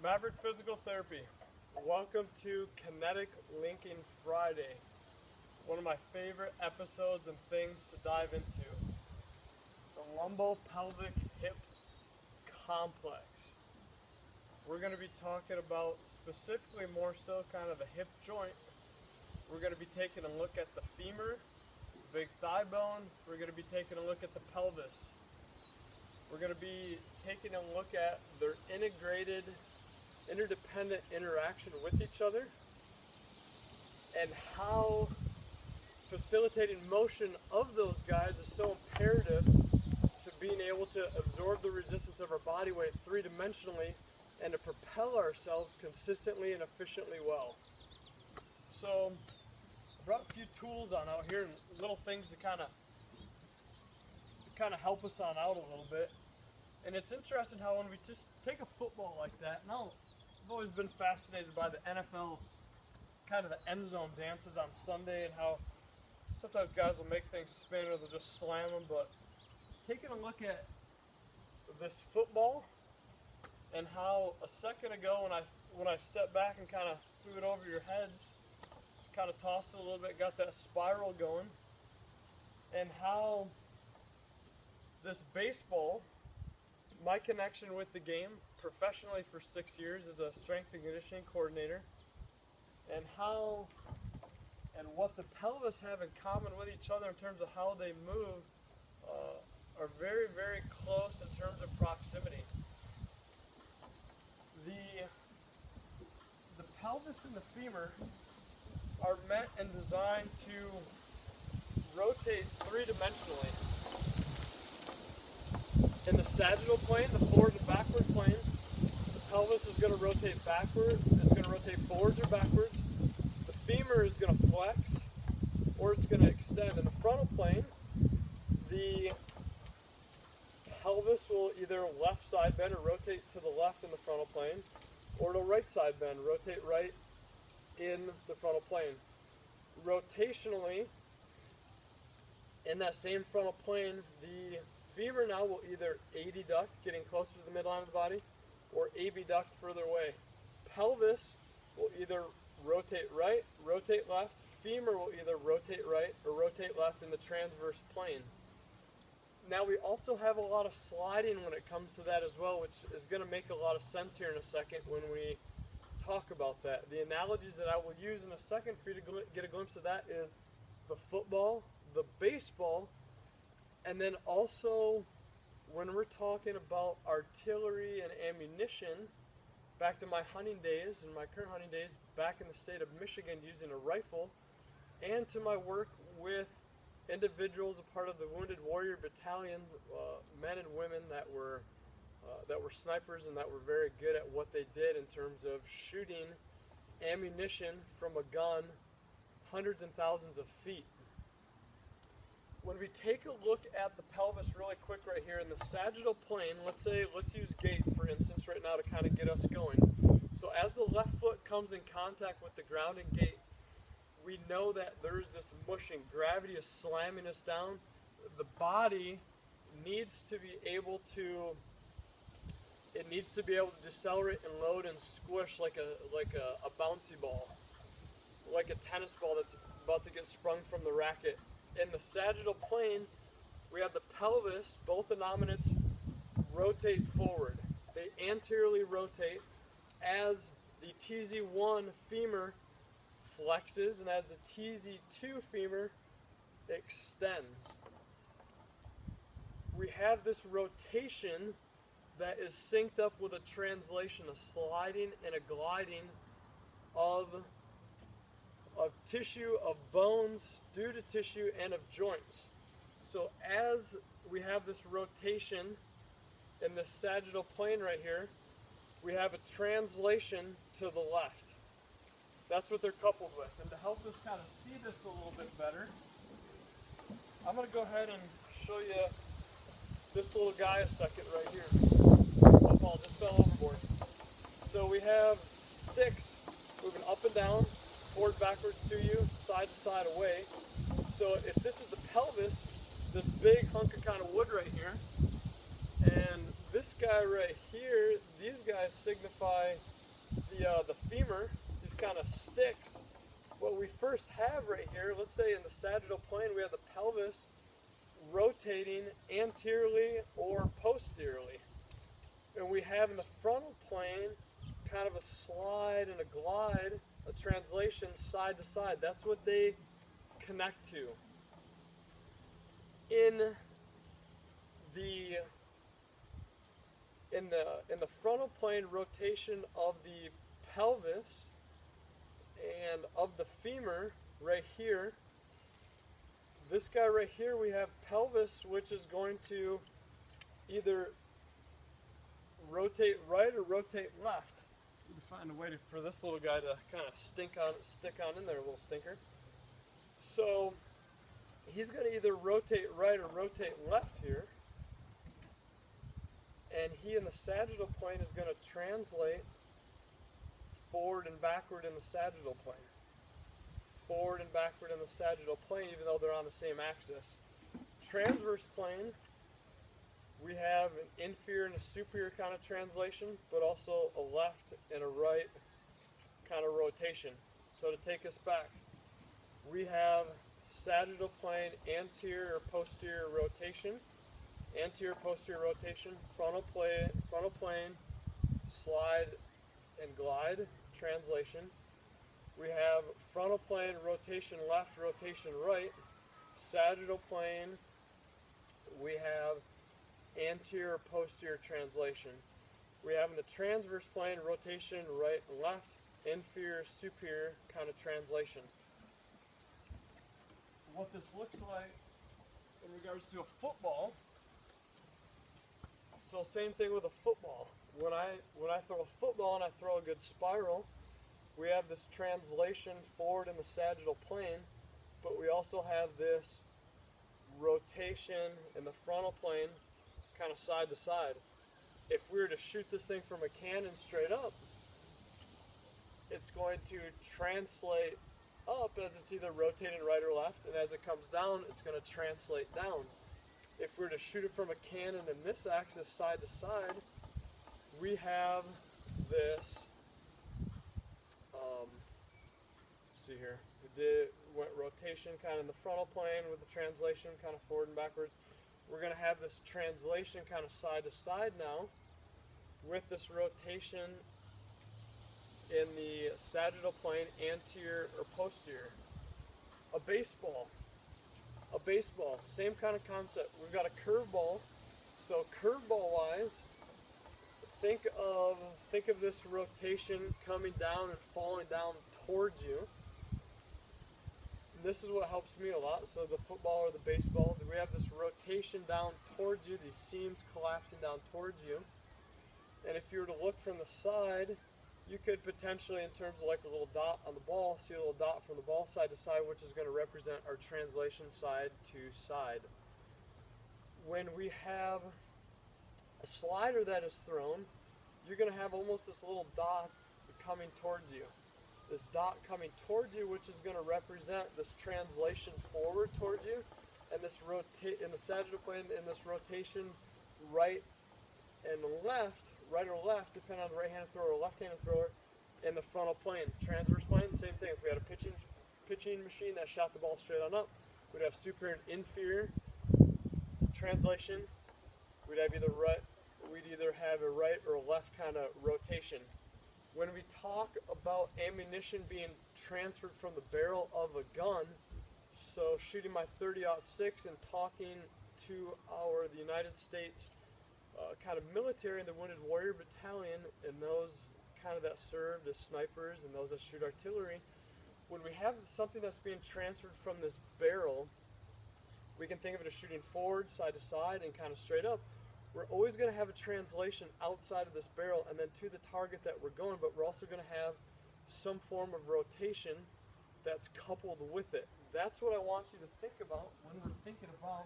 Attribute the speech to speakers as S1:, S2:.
S1: Maverick Physical Therapy. Welcome to Kinetic Linking Friday. One of my favorite episodes and things to dive into. The lumbo-pelvic hip complex. We're going to be talking about specifically more so kind of the hip joint. We're going to be taking a look at the femur, the big thigh bone. We're going to be taking a look at the pelvis. We're going to be taking a look at their integrated, interdependent interaction with each other and how facilitating motion of those guys is so imperative to being able to absorb the resistance of our body weight three-dimensionally and to propel ourselves consistently and efficiently well. So I brought a few tools on out here and little things to kind of help us on out a little bit. And it's interesting how when we just take a football like that, now I've always been fascinated by the NFL, kind of the end zone dances on Sunday and how sometimes guys will make things spin or they'll just slam them, but taking a look at this football and how a second ago when I stepped back and kind of threw it over your heads, kind of tossed it a little bit, got that spiral going, and how this baseball, my connection with the game professionally for 6 years as a strength and conditioning coordinator, and how and what the pelvis have in common with each other in terms of how they move are very, very close in terms of proximity. The pelvis and the femur are meant and designed to rotate three-dimensionally. In the sagittal plane, the forward and backward plane, the pelvis is going to rotate backward, it's going to rotate forwards or backwards. The femur is going to flex, or it's going to extend. In the frontal plane, the pelvis will either left side bend or rotate to the left in the frontal plane, or it'll right side bend, rotate right in the frontal plane. Rotationally, in that same frontal plane, the femur now will either adduct, getting closer to the midline of the body, or abduct further away. Pelvis will either rotate right, rotate left. Femur will either rotate right or rotate left in the transverse plane. Now we also have a lot of sliding when it comes to that as well, which is going to make a lot of sense here in a second when we talk about that. The analogies that I will use in a second for you to get a glimpse of that is the football, the baseball, and then also when we're talking about artillery and ammunition, back to my hunting days and my current hunting days back in the state of Michigan using a rifle, and to my work with individuals, a part of the Wounded Warrior Battalion, men and women that were snipers and that were very good at what they did in terms of shooting ammunition from a gun hundreds and thousands of feet. When we take a look at the pelvis really quick right here in the sagittal plane, let's use gait for instance right now to kind of get us going. So as the left foot comes in contact with the ground and gait, we know that there's this mushing. Gravity is slamming us down. The body needs to be able to decelerate and load and squish like a bouncy ball, like a tennis ball that's about to get sprung from the racket. In the sagittal plane, we have the pelvis, both innominates rotate forward. They anteriorly rotate as the TZ1 femur flexes and as the TZ2 femur extends. We have this rotation that is synced up with a translation, a sliding and a gliding of tissue, of bones, due to tissue, and of joints. So as we have this rotation in the sagittal plane right here, we have a translation to the left. That's what they're coupled with. And to help us kind of see this a little bit better, I'm going to go ahead and show you this little guy a second right here. Football just fell overboard. So we have sticks moving up and down, forward, backwards to you, side to side away. So if this is the pelvis, this big hunk of kind of wood right here, and this guy right here, these guys signify the femur, these kind of sticks, what we first have right here, let's say in the sagittal plane, we have the pelvis rotating anteriorly or posteriorly. And we have in the frontal plane kind of a slide and a glide, a translation side to side. That's what they connect to. In the frontal plane rotation of the pelvis and of the femur right here, this guy right here, we have pelvis, which is going to either rotate right or rotate left. You can find a way for this little guy to kind of stick on in there, a little stinker. So he's going to either rotate right or rotate left here. And he in the sagittal plane is going to translate forward and backward in the sagittal plane. Forward and backward in the sagittal plane, even though they're on the same axis. Transverse plane, we have an inferior and a superior kind of translation, but also a left and a right kind of rotation. So to take us back, we have sagittal plane, anterior or posterior rotation, anterior posterior rotation, frontal plane, slide and glide, translation. We have frontal plane, rotation left, rotation right. Sagittal plane, we have anterior, posterior translation. We have in the transverse plane, rotation right and left, inferior, superior kind of translation. What this looks like in regards to a football, so same thing with a football. When I throw a football and I throw a good spiral, we have this translation forward in the sagittal plane, but we also have this rotation in the frontal plane, kind of side to side. If we were to shoot this thing from a cannon straight up, it's going to translate up as it's either rotating right or left, and as it comes down, it's going to translate down. If we were to shoot it from a cannon in this axis side to side, we have this, see here, went rotation kind of in the frontal plane with the translation kind of forward and backwards. We're going to have this translation kind of side to side now with this rotation in the sagittal plane, anterior or posterior. A baseball, same kind of concept. We've got a curveball. So curveball wise, think of this rotation coming down and falling down towards you. This is what helps me a lot. So the football or the baseball, we have this rotation down towards you, these seams collapsing down towards you. And if you were to look from the side, you could potentially, in terms of like a little dot on the ball, see a little dot from the ball side to side, which is going to represent our translation side to side. When we have a slider that is thrown, you're going to have almost this little dot coming towards you. This dot coming towards you, which is going to represent this translation forward towards you, and this rotate in the sagittal plane, and this rotation right and left, right or left, depending on the right-handed thrower or left-handed thrower, in the frontal plane. Transverse plane, same thing. If we had a pitching machine that shot the ball straight on up, we'd have superior and inferior translation. We'd have either have a right or a left kind of rotation. When we talk about ammunition being transferred from the barrel of a gun, so shooting my .30-06 and talking to the United States kind of military and the Wounded Warrior Battalion and those kind of that served as snipers and those that shoot artillery, when we have something that's being transferred from this barrel, we can think of it as shooting forward, side to side, and kind of straight up. We're always going to have a translation outside of this barrel and then to the target that we're going, but we're also going to have some form of rotation that's coupled with it. That's what I want you to think about when we're thinking about